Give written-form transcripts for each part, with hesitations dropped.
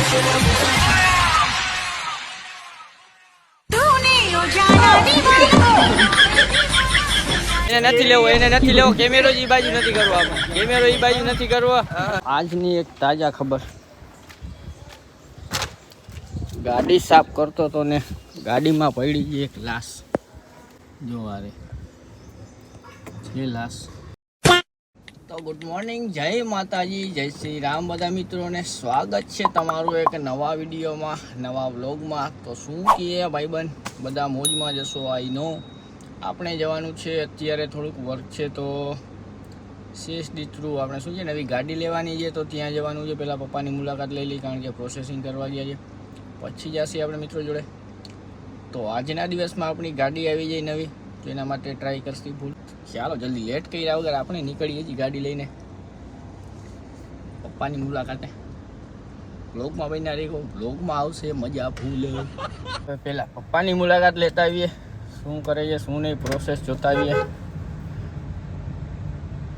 એને નથી લેવો કેમેરો જ ઈ બાજુ નથી કરવો આપણે કેમેરો ઈ બાજુ નથી કરવો આજની એક તાજા ખબર ગાડી સાફ કરતો તો ને ગાડીમાં પડી ગઈ એક લાશ જો આરે છે લાશ તો ગુડ મોર્નિંગ જય માતાજી જય શ્રી રામ બધા મિત્રોને સ્વાગત છે તમારું એક નવા વિડીયોમાં નવા વ્લોગમાં તો શું કહીએ ભાઈબંધ બધા મોજમાં જશો આઈ નો આપણે જવાનું છે અત્યારે થોડુંક વર્ક છે તો સીએસડી થ્રુ આપણે શું છે નવી ગાડી લેવાની છે તો ત્યાં જવાનું છે પહેલાં પપ્પાની મુલાકાત લઈ લઈ કારણ કે પ્રોસેસિંગ કરવા ગયા છે પછી જશે આપણે મિત્રો જોડે તો આજના દિવસમાં આપણી ગાડી આવી જાય નવી તો એના માટે ટ્રાય કરશી ભૂલ ચાલો જલ્દી લેટ કર્યા વગર આપણે નીકળીએ છીએ ગાડી લઈને પપ્પાની મુલાકાતે બ્લોગમાં બન્યા રહી બ્લોગમાં આવશે મજા ફૂલ પહેલાં પપ્પાની મુલાકાત લેતા આવીએ શું કરે છે શું નહીં પ્રોસેસ જોતા આવીએ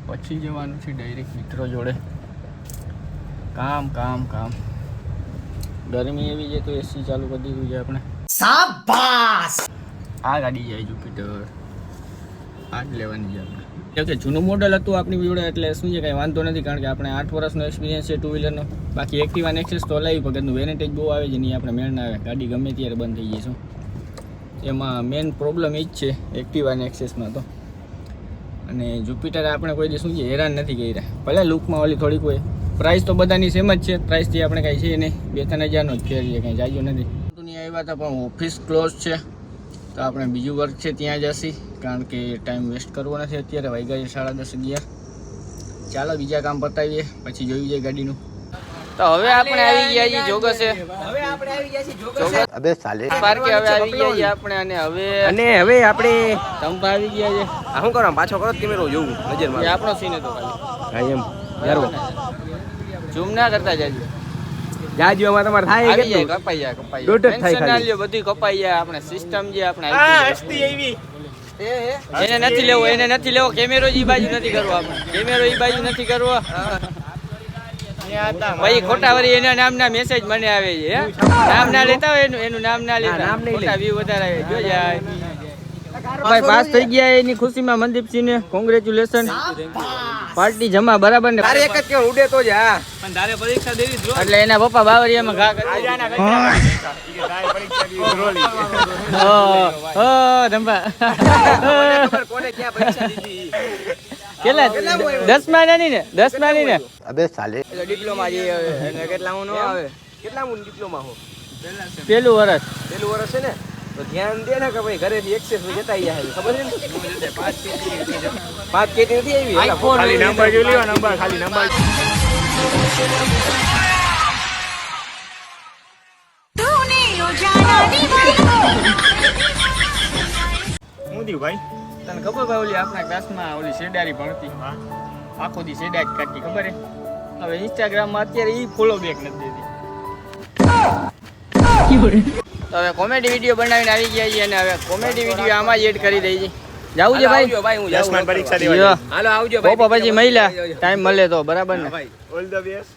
પછી જવાનું છે ડાયરેક્ટ મિત્રો જોડે કામ કામ કામ ગરમી એવી છે તો એસી ચાલુ કરી દીધું છે આપણે શાબાશ આ ગાડી જાય જુપિટર આ જ લેવાની છે આપણે કેમ કે જૂનું મોડલ હતું આપણી જોડે એટલે શું છે કાંઈ વાંધો નથી કારણ કે આપણે 8 વર્ષનો એક્સપિરિયન્સ છે ટુ વ્હીલરનો બાકી એક્ટિવા નેક્સસ તો લાવી પગતનું વેરેન્ટેજ બહુ આવે છે નહીં આપણે મેળ ના આવે ગાડી ગમે ત્યારે બંધ થઈ જઈશું એમાં મેન પ્રોબ્લેમ એ જ છે એક્ટિવા નેક્સસમાં તો અને જુપિટર આપણે કોઈ શું છે હેરાન નથી કર્યા ભલે લુકમાં ઓલી થોડીક હોય પ્રાઇસ તો બધાની સેમ જ છે પ્રાઇસથી આપણે કાંઈ છે નહીં 2-3 હજારનો જ ફેર છે કાંઈ જાજો નથી નહીં આવ્યા હતા પણ ઓફિસ ક્લોઝ છે તો આપણે બીજું વર્ક છે ત્યાં જશી કારણ કે ટાઈમ વેસ્ટ કરવો નથી અત્યારે વાગ્યા છે 10:30-11 ચાલો બીજા કામ પતાવીએ પછી જોયું જાય ગાડીનું તો હવે આપણે આવી ગયા છીએ જોગસે અબે સાલે પાર્કે હવે આવી ગયા છીએ આપણે અને હવે આપણે તંપા આવી ગયા છે આ શું કરો પાછો કરો કેમેરો જોવું નજરમાં આપણો સીન હતો ખાલી એમ યારો ઝૂમ ના કરતા જાજો જાજો અમાર તમાર થાય કે કપાઈ જાય દોઢ થાય ખાલી બધી કપાઈ જાય આપણે સિસ્ટમ જે આપણે હસ્તી આવી એને નથી લેવો કેમેરો જ ઈ બાજુ નથી કરવો આપણે કેમેરો ઈ બાજુ નથી કરવો ભાઈ ખોટા વરી એના નામના મેસેજ મને આવે છે નામ ના લેતા હોય એનું નામ ના લેતા ખોટા વ્યૂ વધારે આવે જો જાય ભાઈ પાસ થઈ ગયા એની ખુશીમાં મનદીપસિંહ ને કોંગ્રેચ્યુલેશન પાર્ટી જમા બરાબર ને તારે એક જ કેવું ઉડે તો જ હા પણ તારે પરીક્ષા દેવી જો એટલે એના પપ્પા બાવરિયામાં ઘા કરી ઓ ધંબા કોને ક્યાં પરીક્ષા દીધી કેટલા 10માં નહીં ને 10માં નહીં ને અબે સાલે ડિપ્લોમા જે કેટલા હું નો આવે કેટલા હું ડિપ્લોમા હો પહેલું વર્ષ છે ને તો ધ્યાન દે ને કે ભાઈ ઘરેથી એક્સેસ જતા આવ્યા ખબર છે ને 5 કેટી નથી આવી ખાલી નંબર જોઈ લ્યો નંબર ખાલી નંબર હું દી ભાઈ તને ખબર ભાઈ ઓલી આપણા ક્લાસમાં ઓલી શેડારી ભણતી આખો દી શેડા જ કાઢતી ખબર હે હવે ઇન્સ્ટાગ્રામમાં અત્યારે ઈ ફોલો બેક નથી દેતી તો હવે કોમેડી વિડીયો બનાવીને આવી ગયા છીએ અને હવે કોમેડી વિડીયો આમાં જ એડ કરી દઈ છે જાવું છે ભાઈ હું જાઉં પરીક્ષા દેવા હાલો આવજો ભાઈ પછી મહિલા ટાઈમ મળે તો બરાબર ને ભાઈ ઓલ ધ બેસ્ટ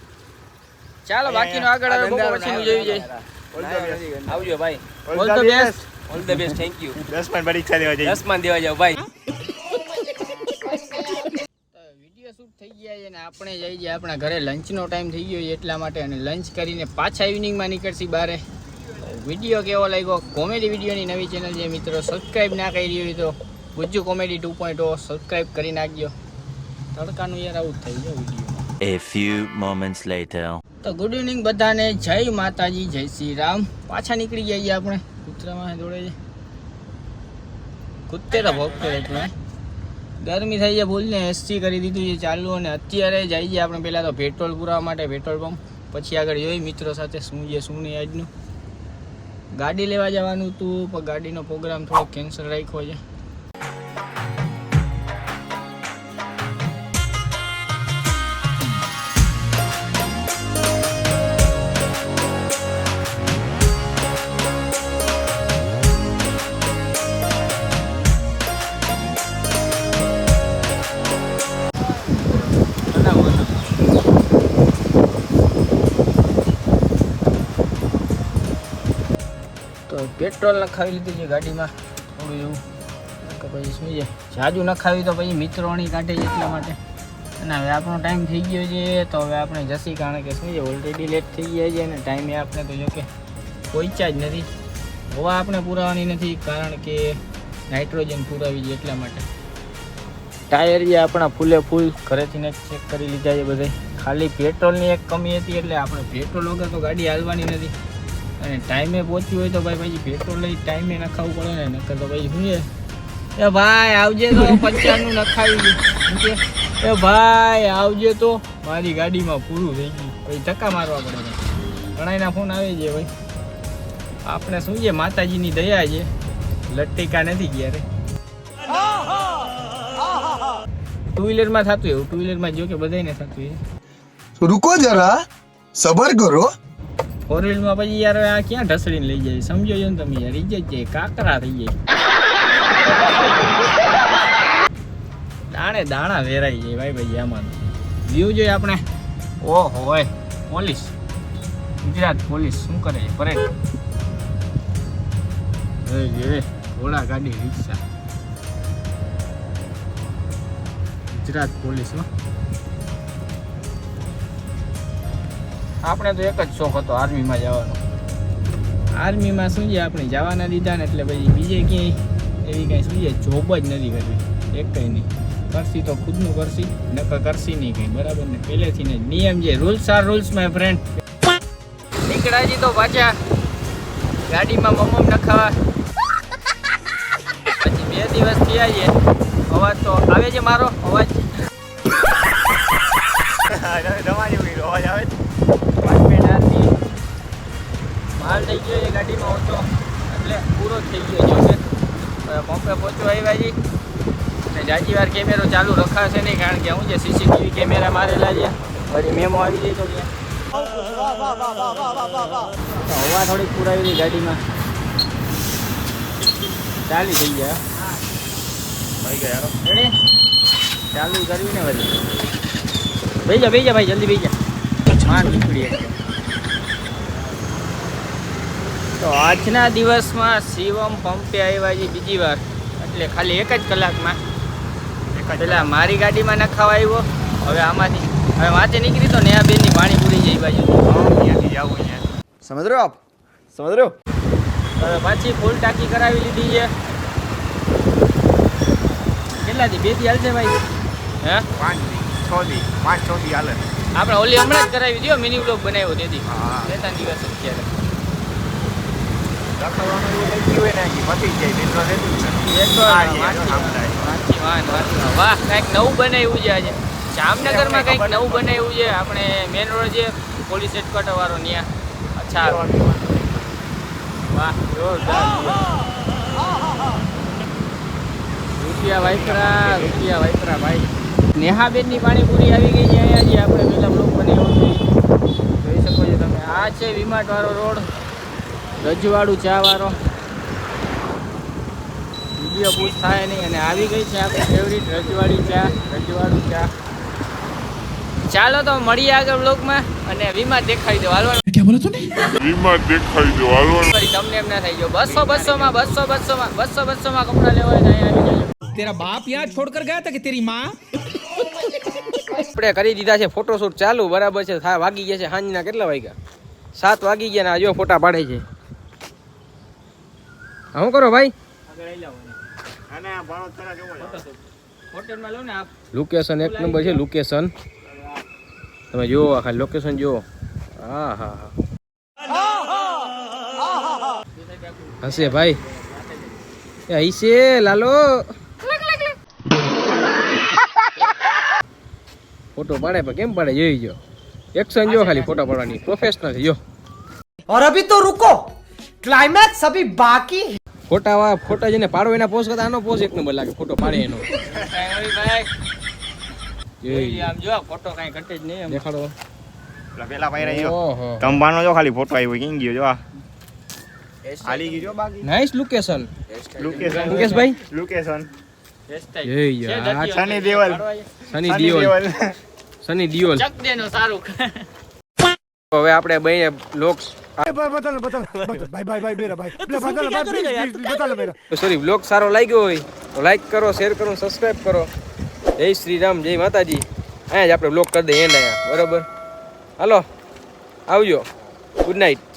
ચાલો બાકીનો આગળ હવે બપોર પછીનું જોઈ જાય આવજો ભાઈ all the best thank you 10માં પરીક્ષા દેવા જઈએ 10માં દેવા જાવ ભાઈ વિડીયો શૂટ થઈ ગયા છે અને આપણે જઈ જઈએ આપણા ઘરે લંચનો ટાઈમ થઈ ગયો એટલા માટે અને લંચ કરીને પાછા ઇવનિંગમાં નીકળશી બારે વિડીયો કેવો લાગ્યો કોમેડી વિડીયોની નવી ચેનલ છે મિત્રો સબસ્ક્રાઈબ ના કરી હોય તો ગુજ્જુ કોમેડી 2.0 સબસ્ક્રાઈબ કરી નાખજો તડકાનું યાર આવું થઈ ગયો video A few moments later તો ગુડ ઇવનિંગ બધાને જય માતાજી જય શ્રી રામ પાછા નીકળી જઈએ આપણે કૂતરામાં દોડે છે કૂતેરા ભોગતો એટલે ગરમી થઈ જાય ભૂલને એસટી કરી દીધું છે ચાલુ અને અત્યારે જઈએ આપણે પહેલાં તો પેટ્રોલ પુરાવા માટે પેટ્રોલ પંપ પછી આગળ જોઈ મિત્રો સાથે શું છે શું નહીં આજનું ગાડી લેવા જવાનું હતું પણ ગાડીનો પ્રોગ્રામ થોડો કેન્સલ રાખ્યો છે પેટ્રોલ નખાવી લીધું છે ગાડીમાં થોડું એવું કે પછી શું છે જાજુ નખાવી તો પછી મિત્રોની કાઢે છે એટલા માટે. અને હવે આપણો ટાઈમ થઈ ગયો છે તો હવે આપણે જશી, કારણ કે શું છે ઓલરેડી લેટ થઈ ગયા છે અને ટાઈમે આપણે તો જો કે પહોંચ્યા જ નથી. હવા આપણે પુરાવાની નથી કારણ કે નાઇટ્રોજન પુરાવી છે એટલા માટે. ટાયર જે આપણા ફૂલે ફૂલ ઘરેથી ને ચેક કરી લીધા છે બધે. ખાલી પેટ્રોલની એક કમી હતી એટલે આપણે પેટ્રોલ વગર તો ગાડી હાલવાની નથી. અને ટાઈમે પહોંચ્યું હોય તો ભાઈ પછી પેટ્રોલ લઈ ટાઈમે નખાવવું પડે ને, નકર તો પછી શું છે એ ભાઈ આવજે તો 50 નખાવી છે. એ ભાઈ આવજે તો મારી ગાડીમાં પૂરું થઈ ગયું. પછી ધક્કા મારવા પડે. ઘણાના ફોન આવે છે ભાઈ. આપણે શું છે માતાજીની દયા છે, લટ્ટિકા નથી ગયા રે. ટુ વ્હીલરમાં થતું એવું, ટુ વ્હીલરમાં જો કે બધાને થતું એ. रुको जरा सबर करो. ફોર વ્હીલમાં પછી યાર આ ક્યાં ઢસડીને લઈ જાય સમજો છો ને તમે યાર, ઇજ્જત જાય કાકરા થઈ જાય. દાણે દાણા વેરાઈ જાય ભાઈ ભાઈ આમાં. વ્યૂ જોઈએ આપણે. ઓહો હોય પોલીસ, ગુજરાત પોલીસ શું કરે છે પરેડ. ઘોડા ગાડી રિક્ષા, ગુજરાત પોલીસમાં. આપણે તો એક જ શોખ હતો આર્મીમાં જવાનો. આર્મીમાં શું છે આપણે જવાના દીધા ને એટલે પછી બીજે ક્યાંય એવી કાંઈ શું છે જોબ જ નથી કરવી. એક કંઈ નહીં કરશી તો ખુદનું કરશી, નકર કરશી નહીં કંઈ. બરાબર ને, પહેલેથી ને નિયમ છે. Rules are rules my friend. નીકળાજી તો પાછા ગાડીમાં મમ્મ નખાવા. પછી 2 દિવસ થયા છે. અવાજ તો આવે છે મારો અવાજ. અવાજ આવે છે. માલ થઈ ગયો છે ગાડીમાં ઓછો એટલે પૂરો થઈ ગયો છે. પંપે પહોંચવા આવ્યા છીએ અને જાજી વાર કેમેરો ચાલુ રખાશે નહીં કારણ કે શું છે સીસીટીવી કેમેરા મારેલા છે. વળી મેમો આવી જાય તો હવા થોડીક પુરાવી રહી ગાડીમાં. ચાલી થઈ ગયા ચાલુ કરવી ને વળી. બેસી જા ભાઈ, જલ્દી બેસી જા. માર નીકળી એટલે. તો આજના દિવસમાં શિવમ પંપે આવ્યા છે બીજી વાર, એટલે ખાલી 1 જ કલાકમાં. પેલા મારી ગાડીમાં નખાવા આવ્યો, હવે આમાંથી હવે વાંચે નીકળી તો નેહા બેનની પાણીપુરી જઈ બાજુ ત્યાંથી જવું અહીંયા. समझ रहे हो आप? समझ रहे हो? હવે પાછી ફૂલ ટાંકી કરાવી લીધી છે. કેટલાથી 2 થી હાલશે ભાઈ? હે 5 થી 6 થી હાલે. આપણે ઓલી હમણાં જ કરાવી દો, મિની બ્લોગ બનાવ્યો તેથી 2-3 દિવસ જ થયા. વાહ, કંઈક નવું બનાવ્યું છે આજે જામનગરમાં. કંઈક નવું બનાવ્યું છે. આપણે મેન રોડ છે પોલીસ હેડક્વાર્ટર વાળો ત્યાં. અચ્છા વાહ જોરદાર. રૂપિયા વાઇપરા ભાઈ. નેહાબેનની પાણીપુરી આવી ગઈ છે અહીંયા જે આપણે પહેલા બ્લોક બનાવ્યો છે. જોઈ શકો છો તમે. આ છે વિમાટ વાળો રોડ, રજવાડું ચા વાળો. વિડીયો પૂછ થાય નહીં. અને આવી ગઈ છે આપણી ફેવરિટ રજવાડું ચા. ચાલો તો મળીએ આગળ બ્લોગમાં. અને વિમાટ દેખાડી દો હાલવાનું. क्या बोला तूने? તમને એમ ના થઈ ગયો 200 માં કપડા લેવાય ને અહીંયા આવી જાય. तेरा बाप यहाँ छोड़ कर गया था कि तेरी माँ? આપણે કરી દીધા છે ફોટોશૂટ ચાલુ. બરાબર છે. વાગી ગયા છે સાંજના કેટલા વાગ્યા? 7 વાગી ગયા ને જો ફોટા પાડે છે. શું કરો ભાઈ? લોકેશન 1 નંબર છે. લોકેશન તમે જુઓ, ખાલી લોકેશન જુઓ. હા હા હા હશે ભાઈ. હશે લાલો. ફોટો પાડે પણ કેમ પાડે જોઈ જો. એક્શન જો ખાલી ફોટો પાડવાની પ્રોફેશનલ જો. और अभी तो रुको, क्लाइमैक्स अभी बाकी. ફોટા જેને પાડો એના પોઝ કરતા આનો પોઝ 1 નંબર લાગે. ફોટો પાડે એનો આમ જો ફોટો કઈ ઘટે જ નહીં. દેખાડો પેલા પાયરા જો કંબાનો જો ખાલી ફોટો આવ્યો કેમ ગયો જો આલી ગયો બાકી. Nice location. લોકેશન મુકેશભાઈ લોકેશન સની દેવલ ચક દેનો સારું. હવે આપણે બે બ્લોગ સોરી બ્લોગ સારો લાગ્યો હોય તો લાઈક કરો, શેર કરો, સબસ્ક્રાઇબ કરો. જય શ્રી રામ, જય માતાજી. અહીંયા જ આપણે બ્લોગ કરી દઈએ એને, બરોબર? હાલો આવજો, ગુડ નાઇટ.